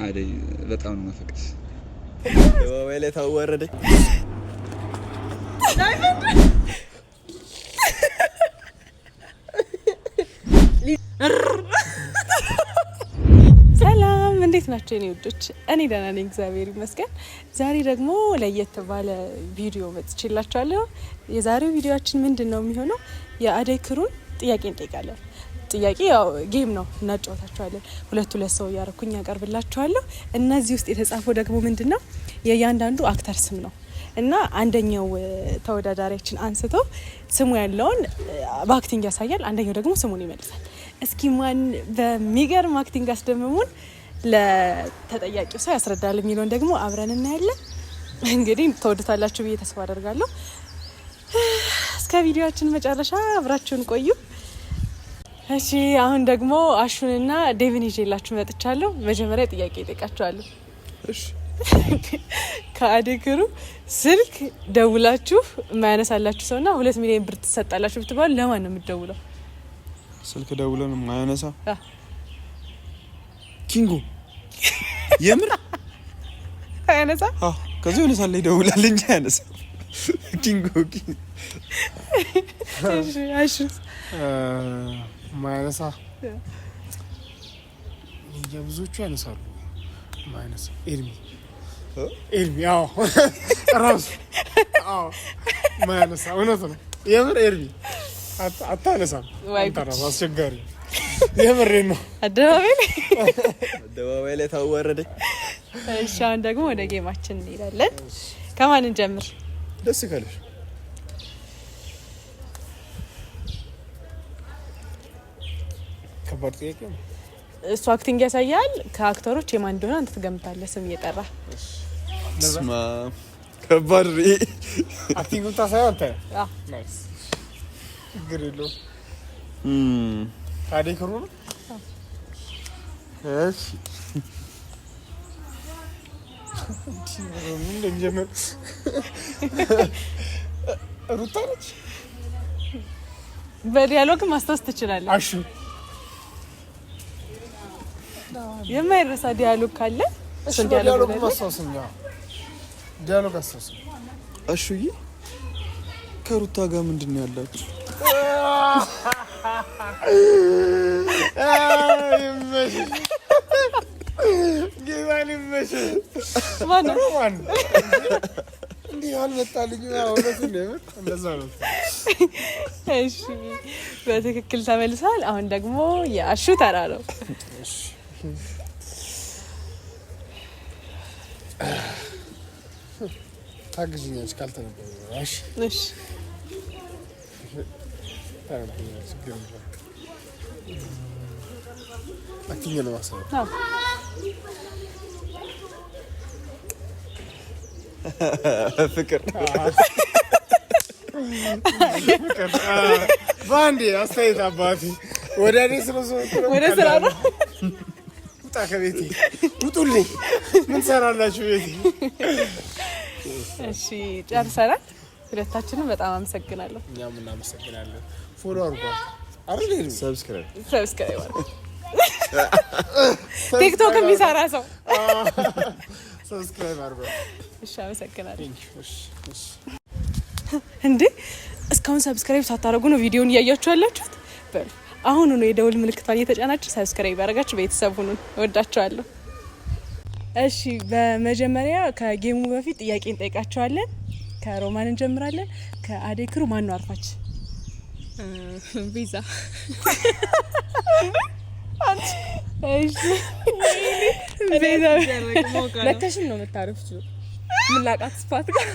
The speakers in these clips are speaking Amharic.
አደይ በጣም ነው መፈቀስ ወይሌ ታወረደ ሰላም እንዴት ናችሁ የኔ ውዶች? እኔ ደህና ነኝ እግዚአብሔር ይመስገን። ዛሬ ደግሞ ለየት ባለ ቪዲዮ መጥቼላችኋለሁ። የዛሬው ቪዲዮአችን ምንድነው የሚሆነው? የአደይ ክሩን ጥያቄ እንጠይቃለን። ጥያቄ ያው ጌም ነው እናጫወታችኋለን። ሁለት ሰው ያረኩኝ ያቀርብላችኋለሁ። እነዚህ ውስጥ የተጻፈው ደግሞ ምንድነው የእያንዳንዱ አክተር ስም ነው እና አንደኛው ተወዳዳሪያችን አንስቶ ስሙ ያለውን በአክቲንግ ያሳያል፣ አንደኛው ደግሞ ስሙን ይመልሳል። እስኪ ማን በሚገርም አክቲንግ አስደምሙን ለተጠያቂው ሰው ያስረዳል የሚለውን ደግሞ አብረን እናያለን። እንግዲህ ተወዱታላችሁ ብዬ ተስፋ አደርጋለሁ። እስከ ቪዲዮአችን መጨረሻ አብራችሁን ቆዩ። እሺ አሁን ደግሞ አሹንና ዴቪን ይዤላችሁ መጥቻለሁ። መጀመሪያ ጥያቄ እጠይቃችኋለሁ። እሺ ከአደይ ክሩ ስልክ ደውላችሁ የማያነሳላችሁ ሰውና 2 ሚሊዮን ብር ትሰጣላችሁ ብትባሉ ለማን ነው የምትደውለው? ስልክ ደውለን የማያነሳ ኪንጎ የምር አያነሳ? ከዚህ ሆነ ሳለ ይደውላል እንጂ አያነሳ። ኪንጎ እሺ አሹ ማያነሳ የብዙዎቹ ያነሳሉ። ማያነሳ ኤርሚ አዎ ራስ አዎ ማያነሳ እውነት ነው። የምር ኤርሚ አታነሳም። አንተራስ አስቸጋሪ የምር ነው። አደባባይ ላይ ታወረደ። እሺ አሁን ደግሞ ወደ ጌማችን እንሄዳለን። ከማን እንጀምር? ደስ ካለሽ ከባድ ጥያቄ ነው። እሱ አክቲንግ ያሳያል። ከአክተሮች የማን እንደሆነ አንተ ትገምታለህ ስም እየጠራ። ስማ ከባድ አክቲንግ ታሳያው አንተ። ናይስ ግሪሎ አደይ ክሩ ነው። እሺ ምን እንደሚጀምር ሩታ ነች። በዲያሎግ ማስታወስ ትችላለህ። አሹ የማይረሳ ዲያሎግ ካለ እሱ ዲያሎግ ማስታወስኛ ዲያሎግ አስታውስ። አሹዬ ከሩታ ጋር ምንድነው ያላችሁ? ይመሽ ጌማን ይመሽ ማን እንዴ አልመጣልኝ አውለት ነው እንደዛ ነው። እሺ በትክክል ተመልሷል። አሁን ደግሞ የአሹ ተራ ነው። እሺ ታግዥኛለሽ ካልተነበረ። እሺ እሺ ታግዥኛለሽ ግን አክቲንግ ነው ማሰብ። አዎ ፍቅር ባንዴ አስተያየት አባቴ ወደ እኔ ወደ ስራ ነው። ውጣ ከቤቴ ውጡልኝ። ምን ሰራላችሁ ቤቴ? እሺ ጨርሰናል። ሁለታችንም በጣም አመሰግናለሁ። እኛም እናመሰግናለን። ፎሎ አድርጓት አይደል? ሰብስክራይብ አድርጉ። ቲክቶክ የሚሰራ ሰው ሰብስክራይብ አድርጓት። እሺ አመሰግናለሁ። እሺ እንዴ እስካሁን ሰብስክራይብ ሳታደርጉ ነው ቪዲዮውን እያያችሁ ያላችሁት? በሉ አሁን ነው የደውል ምልክቷን እየተጫናችሁ ሰብስክራይብ ያደርጋችሁ ቤተሰብ ሁኑ። እወዳችኋለሁ። እሺ በመጀመሪያ ከጌሙ በፊት ጥያቄ እንጠይቃችኋለን። ከሮማን እንጀምራለን። ከአደይ ክሩ ማን ነው አርፋች? ቤዛ። እሺ ቤዛ ለከሽም ነው የምታረፍችው። ምን ላቃት ስፋት ጋር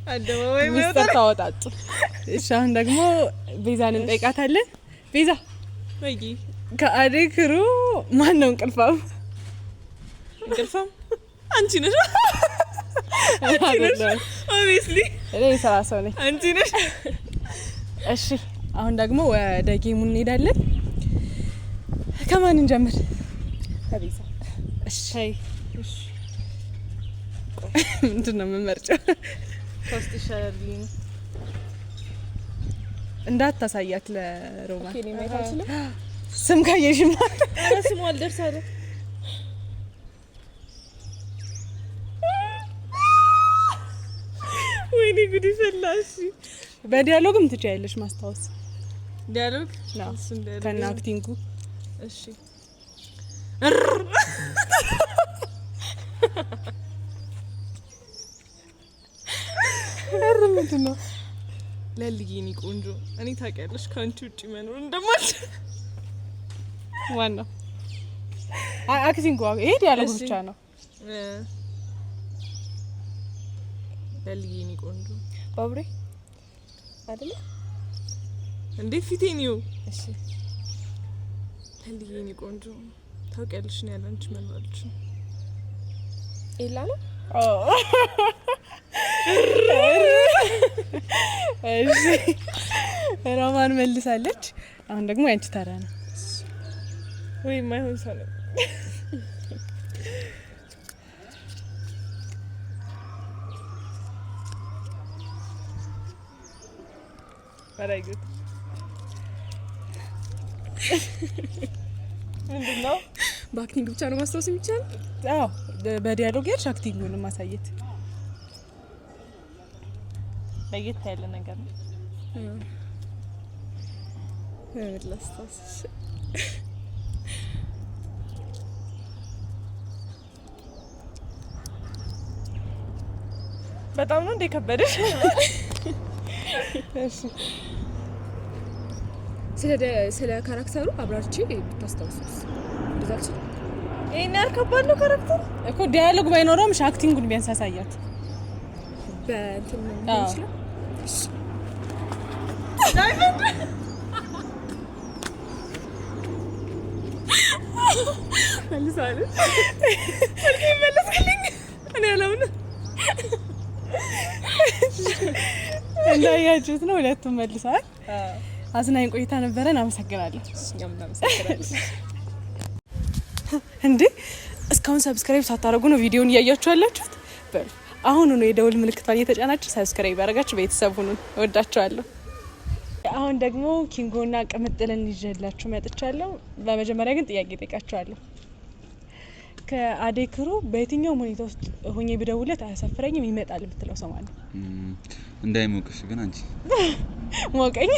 አደባባይ ሚስጥር ታወጣጡ። እሺ አሁን ደግሞ ቤዛን እንጠይቃታለን። ቤዛ ወይ ከአደይ ክሩ ማን ነው እንቅልፋም? እንቅልፋም አንቺ ነሽ። ኦብቪስሊ እኔ የስራ ሰው ነኝ። አንቺ ነሽ። እሺ አሁን ደግሞ ወደ ጌሙ እንሄዳለን። ከማን እንጀምር? ከቤዛ። እሺ እሺ ምንድነው የምመርጨው? ፖስት ይሻላልኝ። እንዳታሳያት ለሮማ። ኦኬ ነው ማይታችለ ስም ካየሽማ ስሙ አልደርሳለ ወይኔ ጉዲ ፈላሽ በዲያሎግም ትችያለሽ ማስታወስ ዲያሎግ ነው ከና አክቲንጉ እሺ ምንድነው ለልጊኒ ቆንጆ እኔ ታውቂያለሽ ካንቺ ውጪ መኖር እንደማልችል ዋና አክቲንጉ ይሄ ዲያሎግ ብቻ ነው ለልጊኒ ቆንጆ ባብሬ አይደለ እንዴ ፊቴኒው እሺ ለልጊኒ ቆንጆ ታውቂያለሽ ነው ያለንቺ መኖር አልችልም ኢላ ነው እሺ ሮማን መልሳለች አሁን ደግሞ ያንቺ ተራ ነው ወይ ማይሆን ሰው ነው very good ምንድነው በአክቲንግ ብቻ ነው ማስታወስ የሚቻል አዎ በዲያሎግ ያልሽ አክቲንጉን ማሳየት ለየት ያለ ነገር ነው ላስታውስ በጣም ነው እንደ ከበደሽ እሺ ስለ ካራክተሩ አብራርቺ ብታስታውሱስ እንደዛች እኔ አርከባል ነው ካራክተር እኮ ዲያሎግ ባይኖረውም አክቲንጉን ቢያንስ ያሳያት በእንትን ነው ይችላል መልሳለ መልስልኝ እኔ አላውነ እንዳያችሁት ነው ሁለቱም መልሰዋል አዝናኝ ቆይታ ነበረን አመሰግናለሁ እኛም እናመሰግናለን እንዴ እስካሁን ሰብስክራይብ ሳታደርጉ ነው ቪዲዮውን እያያችሁ ያላችሁት በሉ አሁን ነው የደውል ምልክቷን እየተጫናችሁ ሰብስክራይብ ያደርጋችሁ ቤተሰብ ሁኑን እወዳችኋለሁ አሁን ደግሞ ኪንጎና ቅምጥልን ይዤላችሁ መጥቻለሁ በመጀመሪያ ግን ጥያቄ ጠይቃችኋለሁ ከአደይ ክሩ በየትኛው ሁኔታ ውስጥ ሆኜ ብደውለት አያሳፍረኝም ይመጣል ብትለው ሰው ማለት እንዳይሞቅሽ ግን አንቺ ሞቀኝ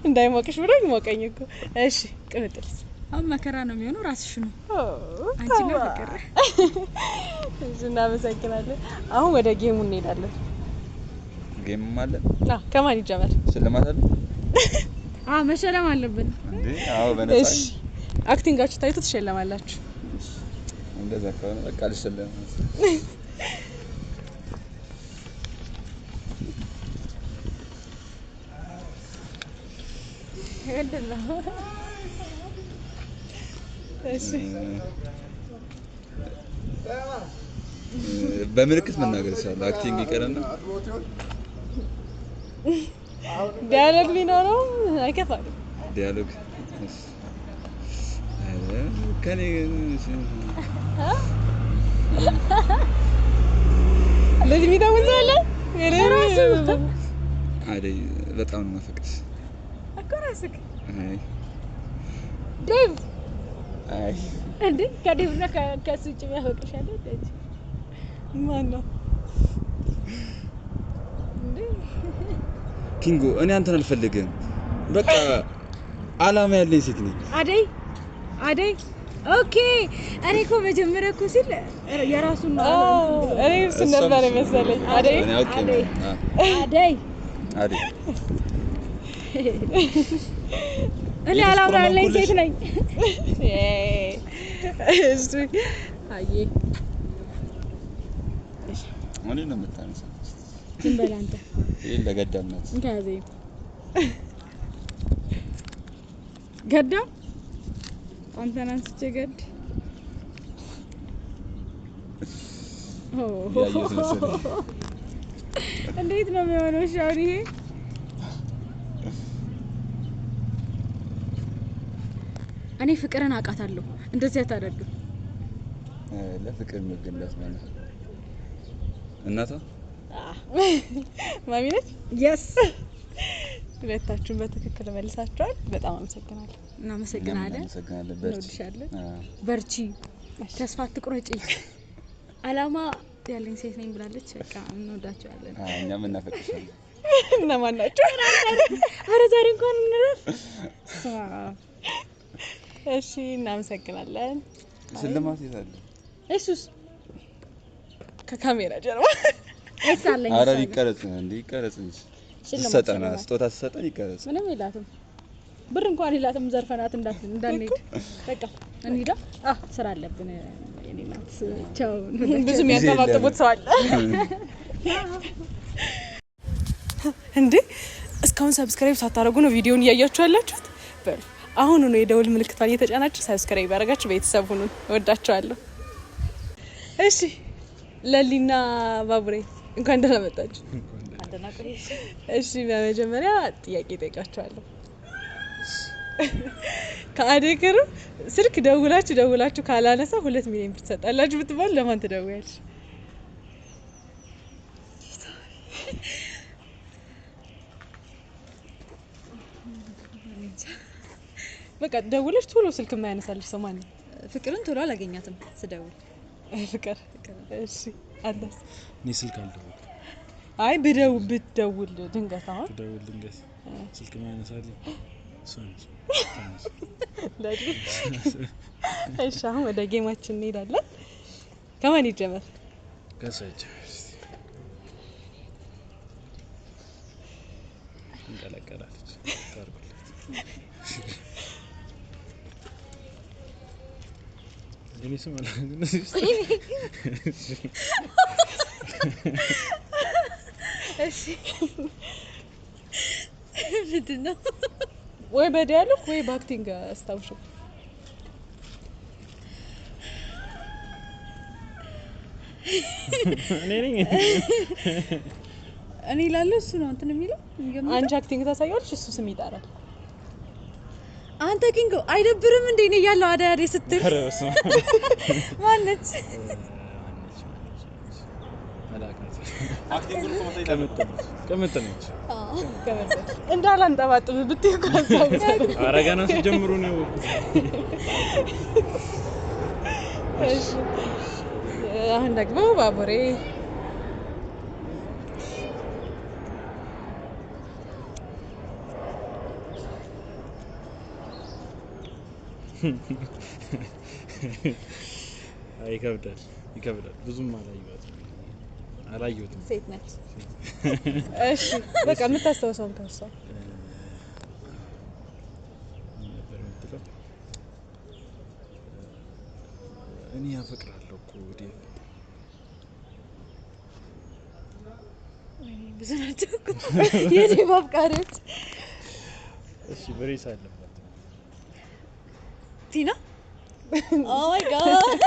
እንዳይሞቅሽ ብሎኝ ሞቀኝ እኮ እሺ ቅምጥልስ አሁን መከራ ነው የሚሆነው ራስሽ ነው አንቺ ነው ፍቅር እናመሰግናለን አሁን ወደ ጌሙ እንሄዳለን ጌም ማለት ከማን ይጀምር ሽልማት አለ መሸለም አለብን እንዴ አዎ በነፃ እሺ አክቲንጋችሁ ታይቶ ትሸለማላችሁ እንደዛ ከሆነ በቃ ልሸለም እንደና እሺ በምልክት መናገር ይችላል አክቲንግ ይቀርና ዲያሎግ ቢኖረው አይከፋም ዲያሎግ እሺ ከኔ ለዚህ ሚዳውዛለ አደይ በጣም ነው ማፈቅሽ አቆራስክ አይ ዴቭ አይ እንዴ ከዴቭና ከሱጭ ያፈቅሻለ እንዴ ማን ነው እንዴ ኪንጎ እኔ አንተን አልፈልግም በቃ አላማ ያለኝ ሴት ነኝ አደይ ኦኬ እኔ እኮ መጀመሪያ እኮ ሲል የራሱን ነው እኔ እሱ ነበር መሰለኝ አደይ እኔ አላማ ያለኝ ሴት ነኝ እሱ አይ ማን ነው መጣንሳ ምን በላንተ ይሄ ለገዳምነት እንካዘይ ገዳም አንተን አንስቼ ገድ እንዴት ነው የሚሆነው? ሻሪ ይሄ እኔ ፍቅርን አውቃታለሁ እንደዚህ አታደርግም ለፍቅር መገለጽ ማለት እናቷ ማሚ ነች yes ሁለታችሁም በትክክል መልሳችኋል። በጣም አመሰግናለሁ። እናመሰግናለን። እንወድሻለን። በርቺ፣ ተስፋ አትቁረጪ። አላማ ያለኝ ሴት ነኝ ብላለች። በቃ እንወዳቸዋለን። እኛም እናፈቅርሻለን። እነማን ናቸው? ኧረ ዛሬ እንኳን እንረፍ። እሺ እናመሰግናለን። ሽልማት ይዛል። እሱስ ከካሜራ ጀርባ አይሳለኝ። ኧረ ይቀረጽ እንዴ ይቀረጽ እንጂ ሰጠና ስጦታ ሰጠን ይቀረጽ። ምንም የላትም ብር እንኳን የላትም። ዘርፈናት እንዳንሄድ በቃ እንሂዳ። ስራ አለብን። የኔ ናት። ቻው። ብዙ የሚያንጠባጥቡት ሰው አለ እንዴ? እስካሁን ሰብስክራይብ ሳታደርጉ ነው ቪዲዮውን እያያችሁ ያላችሁት? በሉ አሁን ነው የደውል ምልክቷን እየተጫናችሁ ሰብስክራይብ ያደርጋችሁ ቤተሰብ ሁኑ። እወዳችኋለሁ። እሺ ለሊና ባቡሬ እንኳን ደህና መጣችሁ። እሺ በመጀመሪያ ጥያቄ ጠይቃችኋለሁ። ከአዴክሩ ስልክ ደውላችሁ ካላነሳ 2 ሚሊዮን ብር ትሰጣላችሁ ብትባል ለማን ትደውያለሽ? በቃ ደውለሽ ቶሎ ስልክ የማያነሳልሽ ሰው ማን ነው? ፍቅርን ቶሎ አላገኛትም ስደውል። ፍቅር። እሺ አንተስ? እኔ ስልክ አልደወልኩም። አይ ብትደውል ድንገት አሁን ብደውል ድንገት ስልክ ማያነሳልኝ ሶንስ እሺ አሁን ወደ ጌማችን እንሄዳለን። ከማን ይጀመር? ከሰጭ እንቀለቀላለች ታርኩለት። እኔ ስም አላገኘም። እሺ ምንድነው? ወይ በዲያሎግ ወይ በአክቲንግ አስታውሹ። እኔ ላለው እሱ ነው እንትን የሚለው። አንቺ አክቲንግ ታሳያለሽ፣ እሱ ስም ይጣራል። አንተ ኪንጎ አይደብርም እንዴ? እኔ ያለው አዳያዴ ስትል ማነች? ከመጠነች እንዳላንጠባጥብ ብትይ ቋንቋው አረጋና ሲጀምሩ ነው። እሺ አሁን ደግሞ ባቡሬ ይከብዳል። ብዙም አላየሁትም። ሴት ነች። እሺ በቃ የምታስታውሰውን ታውሳው ነበር የምትለው። እኔ አፈቅራለሁ እኮ ዴቭ። ብዙ ናቸው የዴቭ አፍቃሪዎች። እሺ ብሬስ አለባት ቲና። ኦ ማይ ጋድ።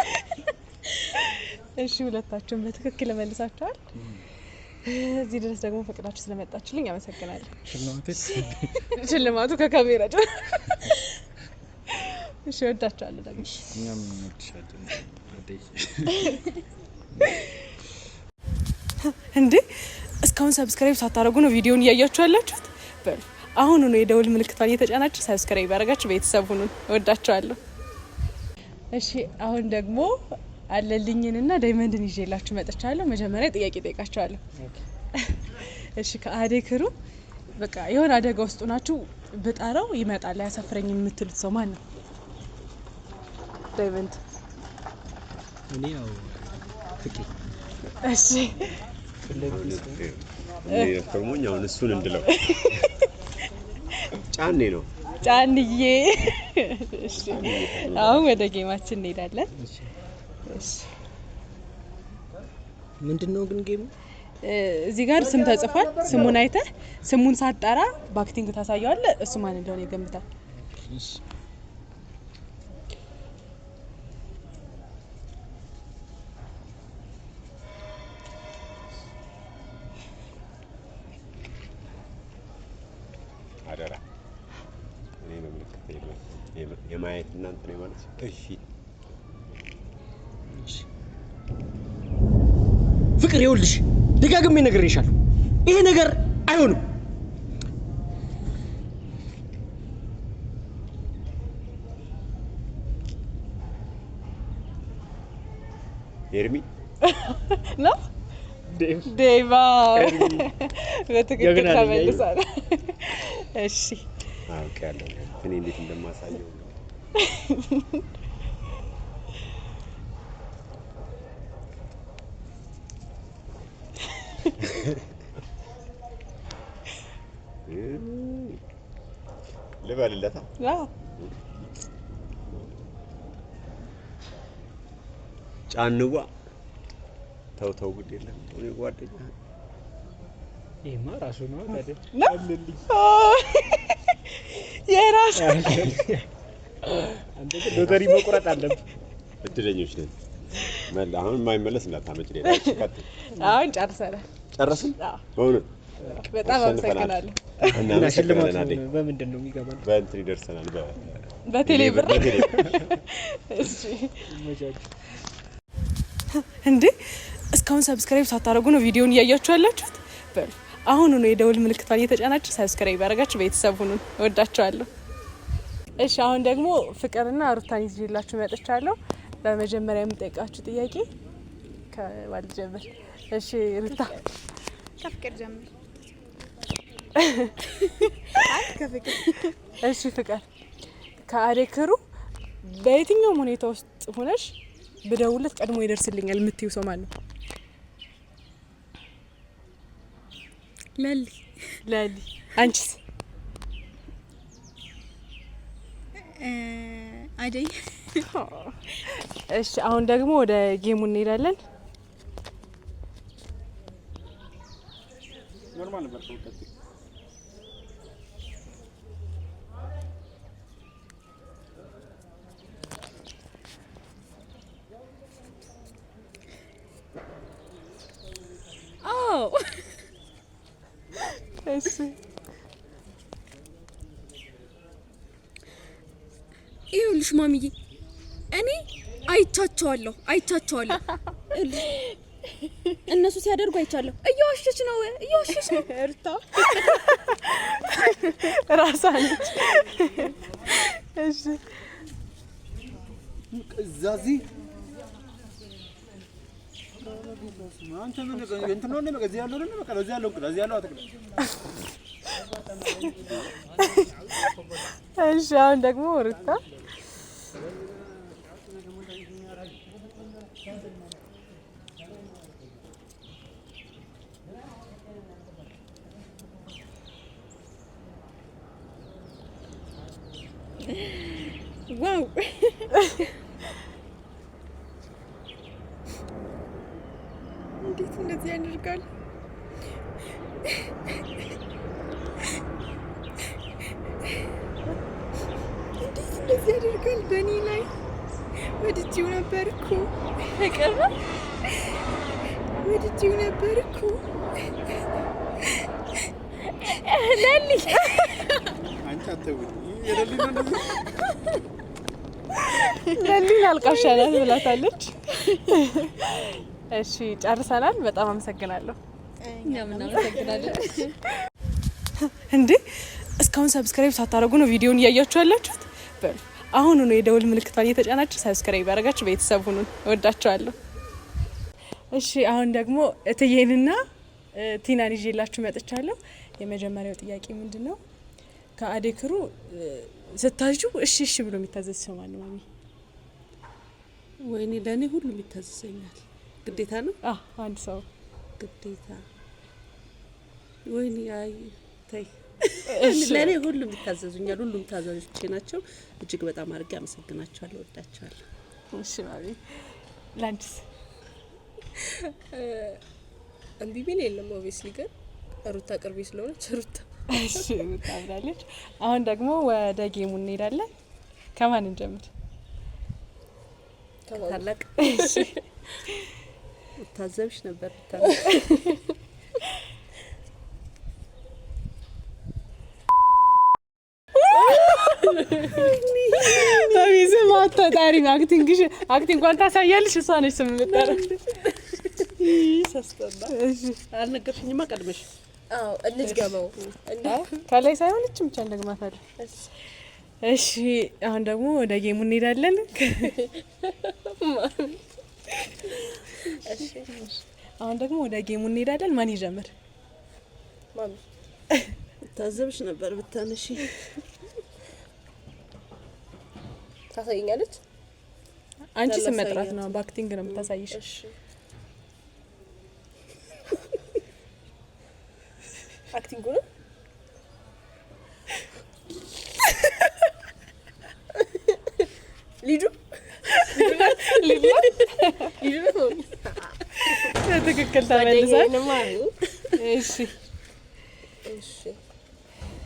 እሺ ሁለታችሁም በትክክል መልሳችኋል። እዚህ ድረስ ደግሞ ፈቅዳችሁ ስለመጣችሁልኝ አመሰግናለሁ። ሽልማቱ ከካሜራ ጀርባ። እሺ ወዳችኋለሁ ደግሞ። እኛም እንወድሻለን አደይ። እንዴ እስካሁን ሰብስክራይብ ሳታደርጉ ነው ቪዲዮውን እያያችሁ ያላችሁት? በሉ አሁን ነው የደውል ምልክቷን እየተጫናችሁ ሰብስክራይብ ያደርጋችሁ ቤተሰብ ሁኑ። እወዳችኋለሁ። እሺ አሁን ደግሞ አለልኝንና ዳይመንድን ይዤላችሁ መጥቻለሁ። መጀመሪያ ጥያቄ ጠይቃችኋለሁ። እሺ ከአዴክሩ በቃ የሆነ አደጋ ውስጥ ናችሁ ብጠራው ይመጣል ያሳፍረኝ የምትሉት ሰው ማን ነው? ዳይመንድ። እኔ ያው ፍቄ። እሺ እኔ ፈርሞኝ አሁን እሱን እንድለው ጫኔ ነው ጫንዬ። እሺ አሁን ወደ ጌማችን እንሄዳለን። እሺ ምንድነው ግን ጌሙ? እዚህ ጋር ስም ተጽፏል። ስሙን አይተህ ስሙን ሳትጠራ በአክቲንግ ታሳየዋለህ። እሱ ማን እንደሆነ ይገምታል። እሺ አደራ እኔ ነው ምልክት የማየት እናንተ ነው ማለት። እሺ ፍቅር ይኸውልሽ፣ ደጋግሜ ነግሬሻለሁ፣ ይሄ ነገር አይሆንም። ኤርሚ ነው ዴቫ በትክክል ተመልሷል። እሺ አውቃለሁ እኔ እንዴት እንደማሳየው ልበልለታ ጫንዋ ተው ግድ የለም እኔ ጓደኛ ይሄማ ራሱ ነው ታዲያ አለልኝ የራስ አንተ ሎተሪ መቁረጥ አለብህ። እድለኞች ነን። አሁን የማይመለስ እንዳታመጭ ሌላ ይቀጥ አሁን ጨርሰናል። ጨረስን? በእውነት በጣም አመሰግናለሁ። እና ሽልማቱ በምንድን ነው የሚገባው? በእንትን ይደርሰናል በቴሌ ብር። እሺ እንዴ እስካሁን ሰብስክራይብ ሳታደርጉ ነው ቪዲዮውን እያያችሁ ያላችሁት? በሉ አሁን ነው የደውል ምልክቷን እየተጫናችሁ ሰብስክራይብ ያደርጋችሁ ቤተሰብ ሁኑን። እወዳችኋለሁ። እሺ አሁን ደግሞ ፍቅርና ሩታን ይዤላችሁ መጥቻለሁ። በመጀመሪያ የምጠይቃችሁ ጥያቄ ከዋል ጀምር። እሺ ሩታ ከፍቅር ጀምር። ከፍቅር እሺ ፍቅር ከአዴክሩ በየትኛውም ሁኔታ ውስጥ ሆነሽ ብደውልለት ቀድሞ ይደርስልኛል የምትይው ሰው ማለት ነው? ለሊ አንቺስ? አደይ እሺ አሁን ደግሞ ወደ ጌሙ እንሄዳለን። ኖርማል ነበር ተውቀጥ እሺ ይኸውልሽ ማሚዬ እኔ አይቻቸዋለሁ እነሱ ሲያደርጉ አይቻለሁ። እየዋሸች ነው እርታ ራሷ ነች። እሺ እዛዚ አንተ ምን እንትን ነው ነገር እዚህ ያለው ነው በቃ እዚህ ያለው አትክልት። እሺ አሁን ደግሞ ሩታ ዋው እንዴት እንደዚህ ያደርጋል? እንዴት እንደዚህ ያደርጋል? በእኔ ላይ ወድጄው ነበር እኮ ፍቅር ወድጄው ነበር እኮ ለሊ አንቺ አትተውኝ የለሊ ነው ለሊ አልቃሻ ናት ብላታለች። እሺ ጨርሰናል። በጣም አመሰግናለሁ። እኛም እናመሰግናለን። እንዴ እስካሁን ሰብስክራይብ ሳታደርጉ ነው ቪዲዮውን እያያችሁ ያላችሁት? በሉ አሁን ነው የደውል ምልክቷን እየተጫናችሁ ሰብስክራይብ ያደርጋችሁ ቤተሰብ ሁኑን። እወዳችኋለሁ። እሺ አሁን ደግሞ እትዬንና ቲናን ይዤላችሁ መጥቻለሁ። የመጀመሪያው ጥያቄ ምንድነው? ከአዴክሩ ስታጁ እሺ ብሎ የሚታዘዝ ሰው ማለት ነው? ማሚ ወይኔ ለኔ ሁሉም ይታዘዘኛል። ግዴታ ነው? አንድ ሰው ግዴታ ወይኔ አይ ታይ ለኔ ሁሉም ይታዘዙኛል። ሁሉም ታዛዦቼ ናቸው። እጅግ በጣም አድርጌ አመሰግናቸዋለሁ። ወዳቸዋለሁ። እሺ ማሚ ላንቺስ? እምቢ ቢል የለም ኦብቪስሊ ግን ሩታ ቅርቢ ስለሆነች ሩታ እሺ ታብራለች። አሁን ደግሞ ወደ ጌሙ እንሄዳለን። ከማን እንጀምር? ታላቅ እሺ ታዘብሽ ነበር ታቢዝም አታጣሪ አክቲንግ እንኳን ታሳያለሽ። እሷ ነች ስም የምትጠራ። ሰስተና እሺ አልነገርሽኝማ ቀድመሽ። አዎ እንድገመው ከላይ ሳይሆን እቺ ብቻ እንደግማታለን። እሺ አሁን ደግሞ ወደ ጌሙ እንሄዳለን። እሺ አሁን ደግሞ ወደ ጌሙ እንሄዳለን። ማን ይጀምር? ማሚ ታዘብሽ ነበር ብታነሺ። ታሳይኛለች። አንቺ ስም መጥራት ነው፣ በአክቲንግ ነው የምታሳይሽ። እሺ አክቲንግ ነው። ልጁ ትክክል ተመልሷል። እሺ እሺ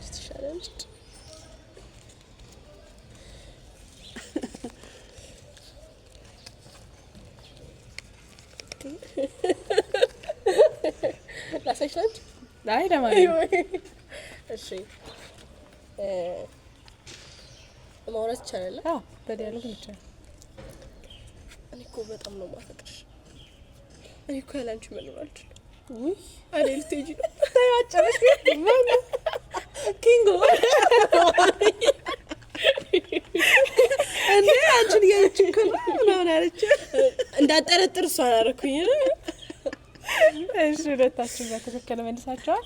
ትሻላለች። ላሳይሽ። አይ ለማለት እሺ ማውራት ይቻላል? አዎ በዲያሎግ ይቻላል። እኔ እኮ በጣም ነው ማፈቅርሽ። እኔ እኮ ያለ አንቺ መኖር አልችልም። ውይ አለ ልትሄጂ ነው? ታያጨረሽ ኪንጎ እንዴ አንቺን ያለች እኮ ነው ያለች። እንዳጠረጥር እሷ አላረኩኝ ነው። እሺ ሁለታችሁ በትክክል መልሳችኋል።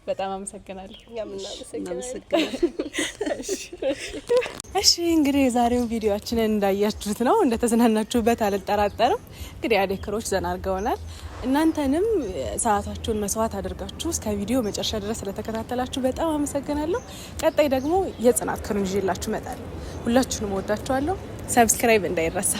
በጣም አመሰግናለሁ። እሺ እንግዲህ የዛሬው ቪዲዮአችንን እንዳያችሁት ነው፣ እንደተዝናናችሁበት አልጠራጠርም። እንግዲህ አደይ ክሮች ዘና አድርገውናል። እናንተንም ሰዓታችሁን መስዋዕት አድርጋችሁ እስከ ቪዲዮ መጨረሻ ድረስ ስለተከታተላችሁ በጣም አመሰግናለሁ። ቀጣይ ደግሞ የጽናት ክሩን ይዤላችሁ እመጣለሁ። ሁላችሁንም ወዳችኋለሁ። ሰብስክራይብ እንዳይረሳ።